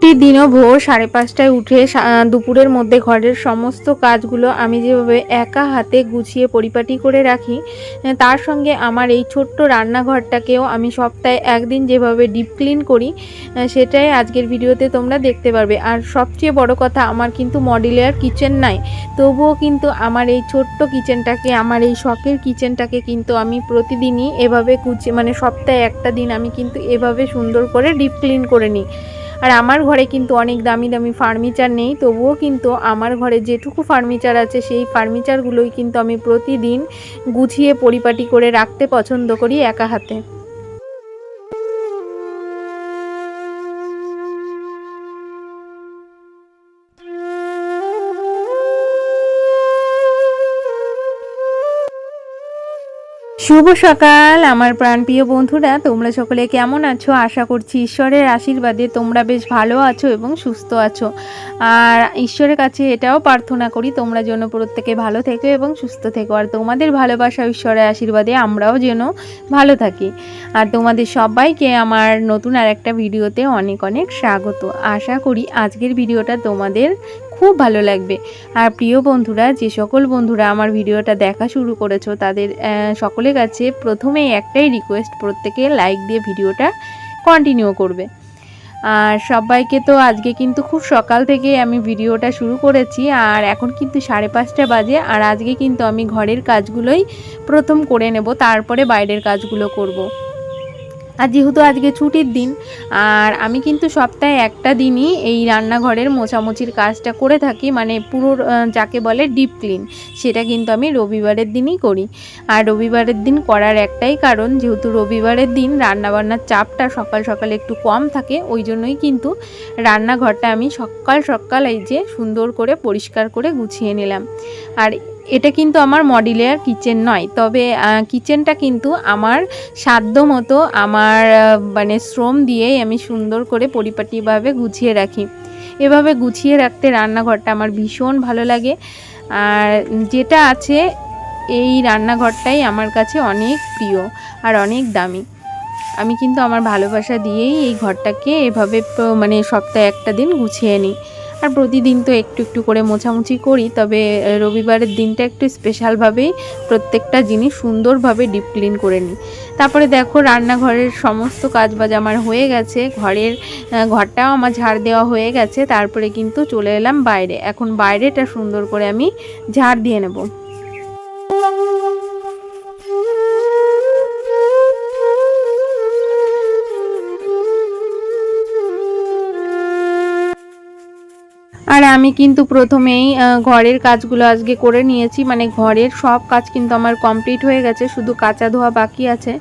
প্রতিদিনও ভোর 5:30টায় উঠে দুপুরের মধ্যে ঘরের সমস্ত কাজগুলো আমি যেভাবে একা হাতে গুছিয়ে পরিপাটি করে রাখি, তার সঙ্গে আমার এই ছোট্ট রান্নাঘরটাকেও আমি সপ্তাহে একদিন যেভাবে ডিপ ক্লিন করি, সেটাই আজকের ভিডিওতে তোমরা দেখতে পারবে। আর সবচেয়ে বড় কথা, আমার কিন্তু মডিউলার কিচেন নাই, তবুও কিন্তু আমার এই ছোট্ট কিচেনটাকে, আমার এই শখের কিচেনটাকে কিন্তু আমি প্রতিদিনই এভাবে মানে সপ্তাহে একটা দিন আমি কিন্তু এভাবে সুন্দর করে ডিপ ক্লিন করে নিই। আর আমার ঘরে কিন্তু অনেক দামি দামি ফার্নিচার নেই, তবুও কিন্তু আমার ঘরে যেটুকু ফার্নিচার আছে সেই ফার্নিচারগুলোই কিন্তু আমি প্রতিদিন গুছিয়ে পরিপাটি করে রাখতে পছন্দ করি একা হাতে। শুভ সকাল আমার প্রাণপ্রিয় বন্ধুরা, তোমরা সকলে কেমন আছো? আশা করছি ঈশ্বরের আশীর্বাদে তোমরা বেশ ভালো আছো এবং সুস্থ আছো। আর ঈশ্বরের কাছে এটাও প্রার্থনা করি তোমরা যেন প্রত্যেকে ভালো থেকো এবং সুস্থ থেকো, আর তোমাদের ভালোবাসা ঈশ্বরের আশীর্বাদে আমরাও যেন ভালো থাকি। আর তোমাদের সবাইকে আমার নতুন আর একটা ভিডিওতে অনেক অনেক স্বাগত। আশা করি আজকের ভিডিওটা তোমাদের খুব ভালো লাগবে। আর প্রিয় বন্ধুরা, যে সকল বন্ধুরা আমার ভিডিওটা দেখা শুরু করেছো তাদের সকলের কাছে প্রথমেই একটাই রিকোয়েস্ট, প্রত্যেকে লাইক দিয়ে ভিডিওটা কন্টিনিউ করবে। আর সবাইকে তো আজকে কিন্তু খুব সকাল থেকে আমি ভিডিওটা শুরু করেছি, আর এখন কিন্তু 5:30 বাজে। আর আজকে কিন্তু আমি ঘরের কাজগুলোই প্রথম করে নেব, তারপরে বাইরের কাজগুলো করব। আর যেহেতু আজকে ছুটির দিন, আর আমি কিন্তু সপ্তাহে একটা দিনই এই রান্নাঘরের মোছামুছির কাজটা করে থাকি, মানে পুরো যাকে বলে ডিপ ক্লিন, সেটা কিন্তু আমি রবিবারের দিনই করি। আর রবিবারের দিন করার একটাই কারণ, যেহেতু রবিবারের দিন রান্নাবান্নার চাপটা সকাল সকাল একটু কম থাকে, ওই জন্যই কিন্তু রান্নাঘরটা আমি সকাল সকাল এই যে সুন্দর করে পরিষ্কার করে গুছিয়ে নিলাম। আর এটা কিন্তু আমার মডিউলার কিচেন নয়, তবে কিচেনটা কিন্তু আমার সাধ্য মতো আমার মানে শ্রম দিয়েই আমি সুন্দর করে পরিপাটিভাবে গুছিয়ে রাখি। এভাবে গুছিয়ে রাখতে রান্নাঘরটা আমার ভীষণ ভালো লাগে। আর যেটা আছে এই রান্নাঘরটাই আমার কাছে অনেক প্রিয় আর অনেক দামি। আমি কিন্তু আমার ভালোবাসা দিয়েই এই ঘরটাকে এভাবে মানে সপ্তাহে একটা দিন গুছিয়ে নিই। আর প্রতিদিন তো একটু একটু করে মোছামুছি করি, তবে রবিবারের দিনটা একটু স্পেশালভাবেই প্রত্যেকটা জিনিস সুন্দরভাবে ডিপ ক্লিন করে নিই। তারপরে দেখো রান্নাঘরের সমস্ত কাজবাজ আমার হয়ে গেছে, ঘরটাও আমার ঝাড় দেওয়া হয়ে গেছে। তারপরে কিন্তু চলে এলাম বাইরে। এখন বাইরেটা সুন্দর করে আমি ঝাড় দিয়ে নেব। আর আমি কিন্তু প্রথমেই ঘরের কাজগুলো আজকে করে নিয়েছি, মানে ঘরের সব কাজ কিন্তু আমার কমপ্লিট হয়ে গেছে, শুধু কাচা ধোয়া বাকি আছে,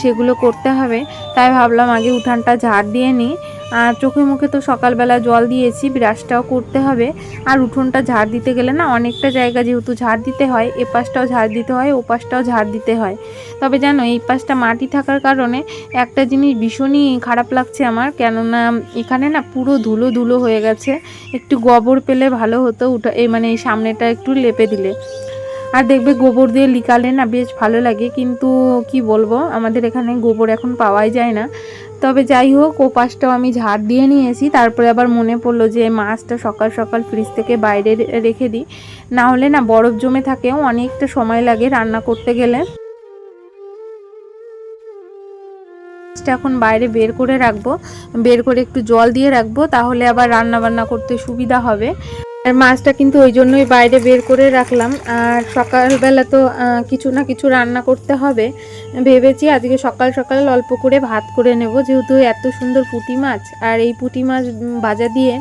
সেগুলো করতে হবে। তাই ভাবলাম আগে উঠানটা ঝাড় দিয়ে নিই। আর চোখে মুখে তো সকালবেলা জল দিয়েছি, ব্রাশটাও করতে হবে। আর উঠোনটা ঝাড় দিতে গেলে না অনেকটা জায়গা যেহেতু ঝাড় দিতে হয়, এ পাশটাও ঝাড় দিতে হয়, ও পাশটাও ঝাড় দিতে হয়। তবে জানো এই পাশটা মাটি থাকার কারণে একটা জিনিস ভীষণই খারাপ লাগছে আমার, কেননা এখানে না পুরো ধুলো ধুলো হয়ে গেছে। একটু গোবর পেলে ভালো হতো, মানে এই সামনেটা একটু লেপে দিলে। আর দেখবে গোবর দিয়ে লিকালে না বেশ ভালো লাগে, কিন্তু কি বলবো, আমাদের এখানে গোবর এখন পাওয়াই যায় না। তবে যাই হোক, ও পাশটাও আমি ঝাড় দিয়ে নিয়েছি। তারপরে আবার মনে পড়লো যে মাছটা সকাল সকাল ফ্রিজ থেকে বাইরে রেখে দিই, না হলে না বরফ জমে থাকেও, অনেকটা সময় লাগে রান্না করতে গেলে। এখন বাইরে বের করে রাখবো, বের করে একটু জল দিয়ে রাখবো, তাহলে আবার রান্না বান্না করতে সুবিধা হবে। আর মাছটা কিন্তু ওই জন্যই বাইরে বের করে রাখলাম। আর সকালবেলা তো কিছু না কিছু রান্না করতে হবে, ভেবেছি আজকে সকাল সকাল অল্প করে ভাত করে নেব, যেহেতু এত সুন্দর পুঁটি মাছ। আর এই পুঁটি মাছ ভাজা দিয়ে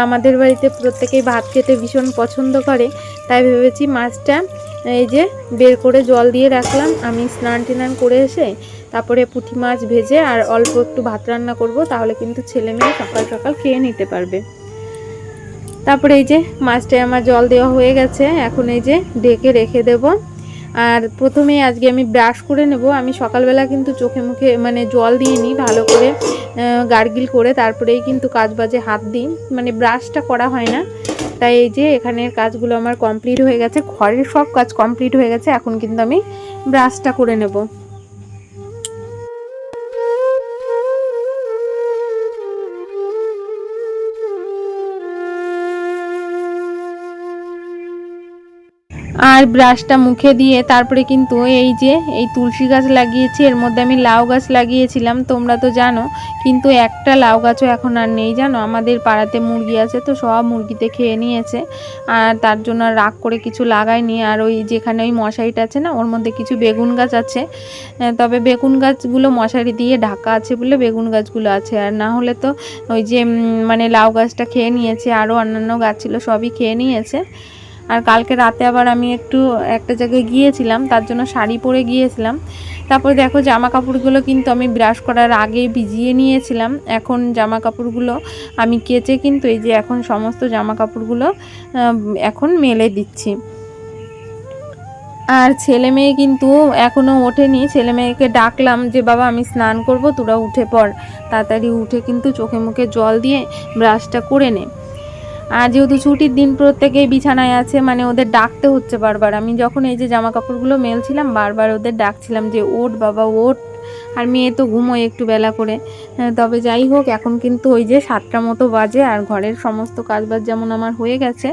আমাদের বাড়িতে প্রত্যেকেই ভাত খেতে ভীষণ পছন্দ করে, তাই ভেবেছি মাছটা এই যে বের করে জল দিয়ে রাখলাম। আমি স্নান টিনান করে এসে তারপরে পুঁটি মাছ ভেজে আর অল্প একটু ভাত রান্না করব, তাহলে কিন্তু ছেলে মেয়ে সকাল সকাল খেয়ে নিতে পারবে। তারপরে এই যে মাছটায় আমার জল দেওয়া হয়ে গেছে, এখন এই যে ঢেকে রেখে দেব। আর প্রথমে আজকে আমি ব্রাশ করে নেব। আমি সকালবেলা কিন্তু চোখে মুখে মানে জল দিয়ে নিই ভালো করে, গার্গিল করে, তারপরেই কিন্তু কাজ বাজে হাত দিই, মানে ব্রাশটা করা হয় না। তাই এই যে এখানের কাজগুলো আমার কমপ্লিট হয়ে গেছে, ঘরের সব কাজ কমপ্লিট হয়ে গেছে। এখন কিন্তু আমি ব্রাশটা করে নেব। আর ব্রাশটা মুখে দিয়ে তারপরে কিন্তু এই যে এই তুলসী গাছ লাগিয়েছি, এর মধ্যে আমি লাউ গাছ লাগিয়েছিলাম, তোমরা তো জানো। কিন্তু একটা লাউ গাছও এখন আর নেই জানো, আমাদের পাড়াতে মুরগি আছে তো সব মুরগিতে খেয়ে নিয়েছে, আর তার জন্য রাগ করে কিছু লাগাইনি। আর ওই যেখানে ওই মশারিটা আছে না, ওর মধ্যে কিছু বেগুন গাছ আছে, তবে বেগুন গাছগুলো মশারি দিয়ে ঢাকা আছে বলে বেগুন গাছগুলো আছে, আর না হলে তো ওই যে মানে লাউ গাছটা খেয়ে নিয়েছে, আরও অন্যান্য গাছ ছিল সবই খেয়ে নিয়েছে। আর কালকে রাতে আবার আমি একটু একটা জায়গায় গিয়েছিলাম, তার জন্য শাড়ি পরে গিয়েছিলাম। তারপরে দেখো জামা কাপড়গুলো কিন্তু আমি ব্রাশ করার আগে ভিজিয়ে নিয়েছিলাম। এখন জামা কাপড়গুলো আমি কেচে কিন্তু এই যে এখন সমস্ত জামা কাপড়গুলো এখন মেলে দিচ্ছি। আর ছেলে মেয়ে কিন্তু এখনও ওঠেনি, ছেলে মেয়েকে ডাকলাম যে বাবা আমি স্নান করব, তোরা উঠে পড়। তাড়াতাড়ি উঠে কিন্তু চোখে মুখে জল দিয়ে ব্রাশটা করে নে। আর যেহেতু ছুটির দিন প্রত্যেকেই বিছানায় আছে, মানে ওদের ডাকতে হচ্ছে বারবার। আমি যখন এই যে জামা কাপড়গুলো মেলছিলাম বারবার ওদের ডাকছিলাম যে ওঠ বাবা ওঠ, আর মেয়ে তো ঘুমোয় একটু বেলা করে। তবে যাই হোক, এখন কিন্তু ওই যে 7টা মতো বাজে, আর ঘরের সমস্ত কাজবাজ যেমন আমার হয়ে গেছে,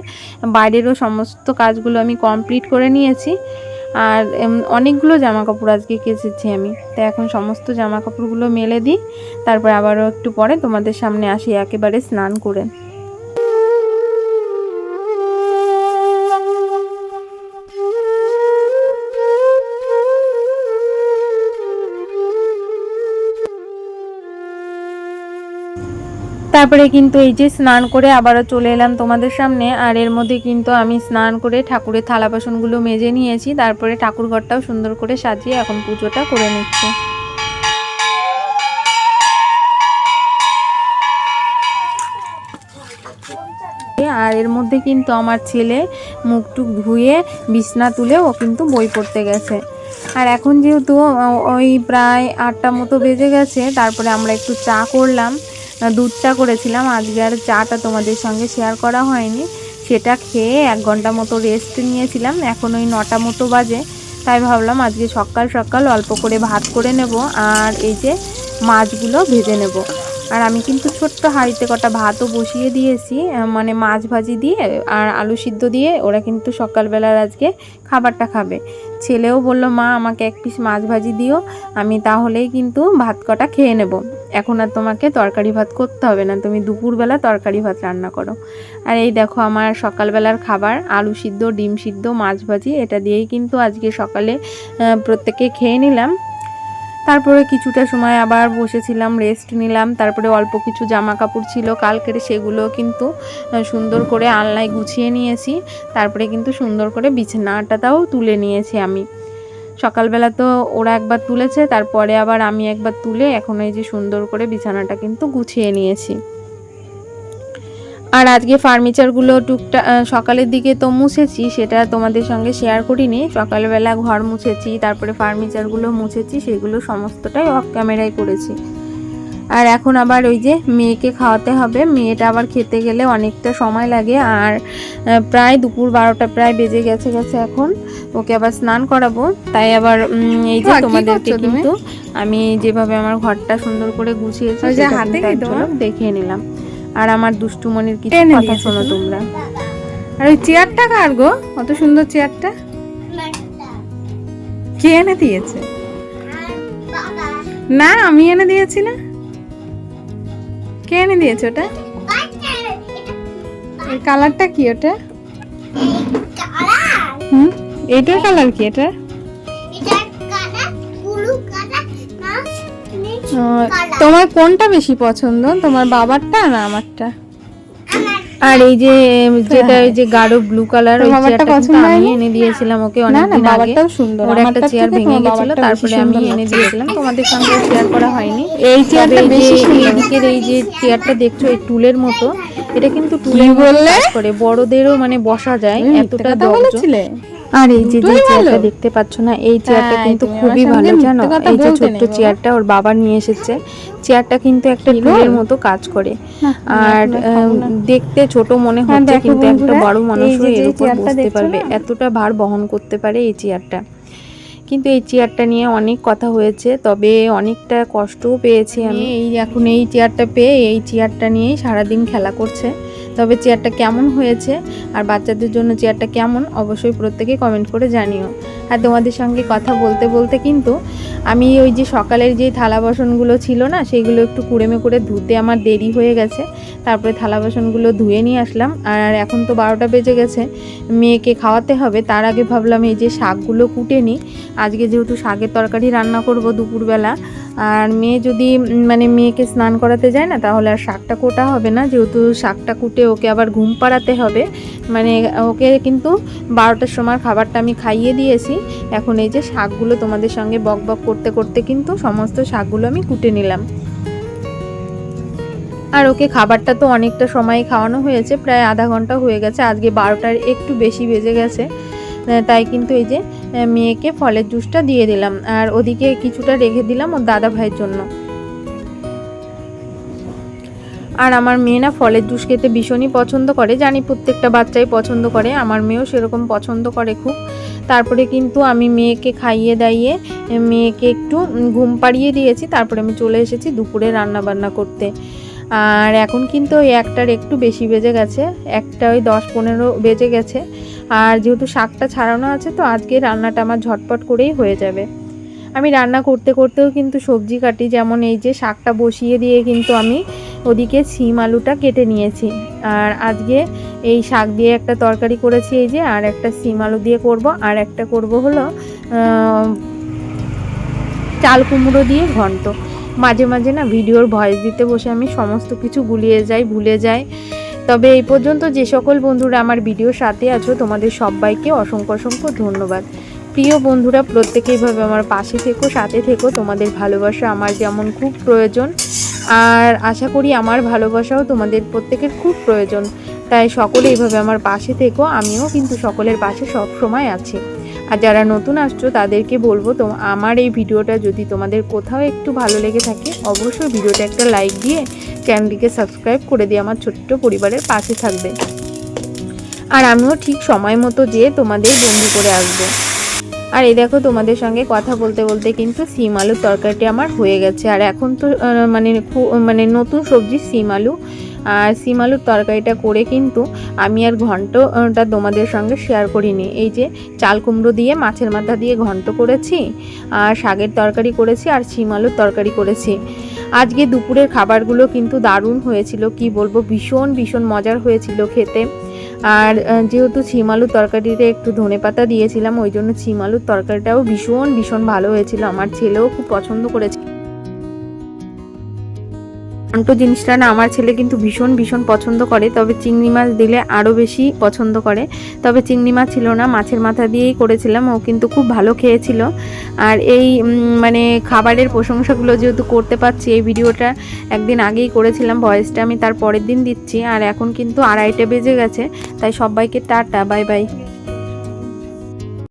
বাইরেরও সমস্ত কাজগুলো আমি কমপ্লিট করে নিয়েছি। আর অনেকগুলো জামা কাপড় আজকে কেচেছি আমি, তো এখন সমস্ত জামা কাপড়গুলো মেলে দিই, তারপর আবারও একটু পরে তোমাদের সামনে আসি একেবারে স্নান করে। তারপরে কিন্তু এই যে স্নান করে আবারও চলে এলাম তোমাদের সামনে। আর এর মধ্যে কিন্তু আমি স্নান করে ঠাকুরের থালা বাসনগুলো মেজে নিয়েছি, তারপরে ঠাকুর ঘরটাও সুন্দর করে সাজিয়ে এখন পুজোটা করে নিচ্ছি। আর এর মধ্যে কিন্তু আমার ছেলে মুখটুক ধুয়ে বিছনা তুলে ও কিন্তু বই পড়তে গেছে। আর এখন যেহেতু ওই প্রায় 8টা মতো বেজে গেছে, তারপরে আমরা একটু চা করলাম, দুধ চা করেছিলাম আজকে। আর চাটা তোমাদের সঙ্গে শেয়ার করা হয়নি, সেটা খেয়ে 1 ঘন্টা মতো রেস্ট নিয়েছিলাম। এখন ওই 9টা মতো বাজে, তাই ভাবলাম আজকে সকাল সকাল অল্প করে ভাত করে নেব, আর এই যে মাছগুলো ভেজে নেব। আর আমি কিন্তু ছোট্ট হাঁড়িতে কটা ভাতও বসিয়ে দিয়েছি, মানে মাছ ভাজি দিয়ে আর আলু সিদ্ধ দিয়ে। ওরা কিন্তু সকালবেলার আজকে খাবারটা খাবে। ছেলেও বলল মা আমাকে 1 পিস মাছ ভাজি দিও, আমি তাহলেই কিন্তু ভাত কটা খেয়ে নেব। এখন আর তোমাকে তরকারি ভাত করতে হবে না, তুমি দুপুরবেলা তরকারি ভাত রান্না করো। আর এই দেখো আমার সকালবেলার খাবার, আলু সিদ্ধ, ডিম সিদ্ধ, মাছ ভাজি, এটা দিয়েই কিন্তু আজকে সকালে প্রত্যেকে খেয়ে নিলাম। তারপরে কিছুটা সময় আবার বসেছিলাম, রেস্ট নিলাম। তারপরে অল্প কিছু জামা কাপড় ছিল কালকের, সেগুলো কিন্তু সুন্দর করে আলনায় গুছিয়ে নিয়েছি। তারপরে কিন্তু সুন্দর করে বিছানাটাও তুলে নিয়েছি আমি। সকালবেলা তো ওরা একবার তুলেছে, তারপরে আবার আমি একবার তুলে এখন এই যে সুন্দর করে বিছানাটা কিন্তু গুছিয়ে নিয়েছি। আর আজকে ফার্নিচারগুলো টুকটাক সকালের দিকে তো মুছেছি, সেটা তোমাদের সঙ্গে শেয়ার করিনি। সকালবেলা ঘর মুছেছি, তারপরে ফার্নিচারগুলো মুছেছি, সেগুলো সমস্তটাই অফ ক্যামেরায় করেছি। আর এখন আবার ওই যে মেয়েকে খাওয়াতে হবে, মেয়েটা আবার খেতে গেলে অনেকটা সময় লাগে। আর প্রায় দুপুর 12টা প্রায় বেজে গেছে এখন, ওকে আবার স্নান করাবো। তাই আবার এই যে তোমাদেরকে কিন্তু আমি যেভাবে আমার ঘরটা সুন্দর করে গুছিয়েছি দেখিয়ে নিলাম। আর আমার দুষ্টুমনির কিছু কথা শোনো তোমরা। আর ওই চেয়ারটা কার গো, কত সুন্দর চেয়ারটা? কে এনে দিয়েছে? না আমি এনে দিয়েছি না। কে এনে দিয়েছে ওটা? এই কালারটা কি ওটা? এটার কালার কি? এটা তোমার কোনটা বেশি পছন্দ, তোমার বাবারটা না আমারটা? আর এই যে যেটা ওই যে গাঢ় ব্লু কালার, ওই চেয়ারটা কিন্তু আমি এনে দিয়েছিলাম ওকে অনেকদিন আগে। ওর একটা চেয়ার ভেঙে গেছিল, তারপরে আমি এনে দিয়েছিলাম, তোমাদের সঙ্গে শেয়ার করা হয়নি। এই চেয়ারটা বেশি এদিকের এই যে চেয়ারটা দেখছো এই টুলের মতো, এটা কিন্তু টুলের মতো কাজ করে, বড়দেরও মানে বসা যায়, এতটা দগ্ধ। আর এই যে দুটোই চেয়ারটা ভালো। দেখতে পাচ্ছ না, এই চেয়ারটা হ্যাঁ, কিন্তু তুমি খুবই আমার ভালো সঙ্গে জানো। মিথ্যে কথা এই যে বলতে ছোট্ট নেই বাবা। চেয়ারটা ওর বাবা নিয়ে এসেছে। চেয়ারটা কিন্তু একটা কি গো? টুলের মতো কাজ করে, না, আর এখন আর খাবো না। দেখতে ছোট মনে হ্যাঁ, হচ্ছে, দেখো কিন্তু একটা বন্ধুরা, বড় এই মানুষও যে এর যে উপর চেয়ারটা বসতে দেখছো পারবে, না, এতটা ভার বহন করতে পারে এই চেয়ারটা। কিন্তু এই চেয়ারটা নিয়ে অনেক কথা হয়েছে, তবে অনেকটা কষ্টও পেয়েছি আমি। এখন এই চেয়ারটা পেয়ে এই চেয়ারটা নিয়েই সারাদিন খেলা করছে। তবে চেয়ারটা কেমন হয়েছে আর বাচ্চাদের জন্য চেয়ারটা কেমন অবশ্যই প্রত্যেকে কমেন্ট করে জানিও। আর তোমাদের সঙ্গে কথা বলতে বলতে কিন্তু আমি ওই যে সকালের যে থালা বাসনগুলো ছিল না, সেইগুলো একটু কুড়েমে করে ধুতে আমার দেরি হয়ে গেছে। তারপরে থালা বাসনগুলো ধুয়ে নিয়ে আসলাম। আর এখন তো 12টা বেজে গেছে, মেয়েকে খাওয়াতে হবে। তার আগে ভাবলাম এই যে শাকগুলো কুটে নিই। আজকে যেহেতু শাকের তরকারি রান্না করব দুপুরবেলা, আর মেয়ে যদি মানে মেয়েকে স্নান করাতে যায় না, তাহলে আর শাকটা কোটা হবে না, যেহেতু শাকটা কুটে ওকে আবার ঘুম পাড়াতে হবে। মানে ওকে কিন্তু 12টার সময় খাবারটা আমি খাইয়ে দিয়েছি। এখন এই যে শাকগুলো তোমাদের সঙ্গে বক বক করতে করতে কিন্তু সমস্ত শাকগুলো আমি কুটে নিলাম। আর ওকে খাবারটা তো অনেকটা সময় খাওয়ানো হয়েছে, প্রায় আধা ঘন্টা হয়ে গেছে। আজকে 12টার একটু বেশি বেজে গেছে, তাই কিন্তু এই যে মেয়েকে ফলের জুসটা দিয়ে দিলাম, আর ওদিকে কিছুটা রেখে দিলাম ওর দাদা ভাইয়ের জন্য। আর আমার মেয়ে না ফলের জুস খেতে ভীষণই পছন্দ করে, জানি প্রত্যেকটা বাচ্চাই পছন্দ করে, আমার মেয়েও সেরকম পছন্দ করে খুব। তারপরে কিন্তু আমি মেয়েকে খাইয়ে দাইয়ে মেয়েকে একটু ঘুম পাড়িয়ে দিয়েছি। তারপরে আমি চলে এসেছি দুপুরে রান্না বান্না করতে। আর এখন কিন্তু ওই 1টার একটু বেশি বেজে গেছে, 1টা ওই 10-15 বেজে গেছে। আর যেহেতু শাকটা ছাড়ানো আছে, তো আজকে রান্নাটা আমার ঝটপট করেই হয়ে যাবে। আমি রান্না করতে করতেও কিন্তু সবজি কাটি, যেমন এই যে শাকটা বসিয়ে দিয়ে কিন্তু আমি ওদিকে সিম আলুটা কেটে নিয়েছি। আর আজকে এই শাক দিয়ে একটা তরকারি করেছি এই যে, আর একটা সিম আলু দিয়ে করব, আর একটা করব হলো চাল কুমড়ো দিয়ে ঘন্ট। মাঝে মাঝে না ভিডিওর ভয়েস দিতে বসে আমি সমস্ত কিছু গুলিয়ে যাই, ভুলে যাই। তবে এই পর্যন্ত যে সকল বন্ধুরা আমার ভিডিওর সাথে আছো, তোমাদের সবাইকে অসংখ্য অসংখ্য ধন্যবাদ। প্রিয় বন্ধুরা, প্রত্যেকে এইভাবে আমার পাশে থেকো, সাথে থেকো। তোমাদের ভালোবাসা আমার যেমন খুব প্রয়োজন, আর আশা করি আমার ভালোবাসাও তোমাদের প্রত্যেকের খুব প্রয়োজন। তাই সকলে এইভাবে আমার পাশে থেকো, আমিও কিন্তু সকলের পাশে সব সময় আছি। আর যারা নতুন আসছো তাদেরকে বলবো, তো আমার এই ভিডিওটা যদি তোমাদের কোথাও একটু ভালো লেগে থাকে, অবশ্যই ভিডিওটা একটা লাইক দিয়ে চ্যানেলটিকে সাবস্ক্রাইব করে দিয়ে আমার ছোট্ট পরিবারের পাশে থাকবে। আর আমিও ঠিক সময় মতো যেয়ে তোমাদের বন্দি করে আসবো। আর এই দেখো, তোমাদের সঙ্গে কথা বলতে বলতে কিন্তু সিম আলুর তরকারিটি আমার হয়ে গেছে। আর এখন তো মানে নতুন সবজি সিম আলু, আর সিম আলুর তরকারিটা করে কিন্তু আমি আর ঘন্টটা তোমাদের সঙ্গে শেয়ার করিনি। এই যে চাল কুমড়ো দিয়ে মাছের মাথা দিয়ে ঘন্ট করেছি, আর শাকের তরকারি করেছি, আর সিম আলুর তরকারি করেছি। আজকে দুপুরের খাবারগুলো কিন্তু দারুণ হয়েছিল, কি বলবো, ভীষণ ভীষণ মজার হয়েছিল খেতে। আর যেহেতু সিম আলুর তরকারিতে একটু ধনেপাতা দিয়েছিলাম, ওই জন্য সিম আলুর তরকারিটাও ভীষণ ভীষণ ভালো হয়েছিল। আমার ছেলেও খুব পছন্দ করেছে। ঘন্ট জিনিসটা না আমার ছেলে কিন্তু ভীষণ ভীষণ পছন্দ করে, তবে চিংড়ি মাছ দিলে আরও বেশি পছন্দ করে। তবে চিংড়ি মাছ ছিল না, মাছের মাথা দিয়েই করেছিলাম, ও কিন্তু খুব ভালো খেয়েছিল। আর এই মানে খাবারের প্রশংসাগুলো যেহেতু করতে পারছি, এই ভিডিওটা একদিন আগেই করেছিলাম, ভয়েসটা আমি তার পরের দিন দিচ্ছি। আর এখন কিন্তু 2:30 বেজে গেছে, তাই সবাইকে টাটা, বাই বাই।